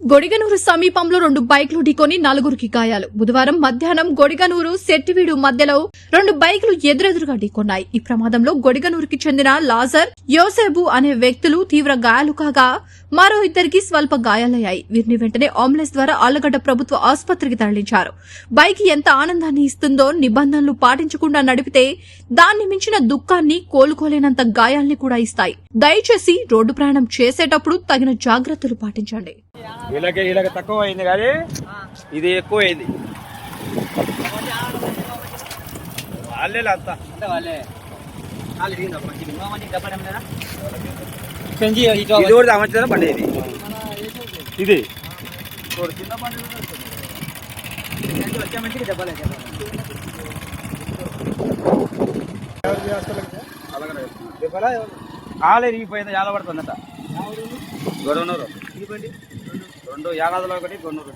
గొడిగనూరు సమీపంలో 2 బైకులు ఢీకొని 4గురికి గాయాలు. బుధవారం మధ్యాహ్నం గొడిగనూరు సెట్టివీడు మధ్యలో 2 బైకులు ఎదురెదురుగా ఢీకొన్నాయి. ఈ ప్రమాదంలో గొడిగనూరుకి చెందిన లాజర్, యోసేబు అనే వ్యక్తులు తీవ్ర గాయాలు కాగా మరో ఇద్దరికి స్వల్ప గాయాలయ్యాయి. వీరిని వెంటనే అంబులెన్స్ ద్వారా ఆళ్లగడ్డ ప్రభుత్వ ఆసుపత్రికి తరలించారు. బైక్ ఎంత ఆనందాన్ని ఇస్తుందో నిబంధనలు పాటించకుండా నడిపితే దాన్ని మించిన దుఃఖాన్ని కోలుకోలేనంత గాయాల్ని కూడా ఇస్తాయి. దయచేసి రోడ్డు ప్రయాణం చేసేటప్పుడు తగిన జాగ్రత్తలు పాటించండి. వీళ్ళకి తక్కువ అయింది కానీ ఇది ఎక్కువ అయింది. వాళ్ళే అంతా ఇది కూడా అమర్చిన బండి ఇది చిన్న బండి కాలు ఇరిగిపోయింది. ఎలా పడుతుందట గొడవనూరు 2 యానాదులో ఒకటి గొన్నూరు.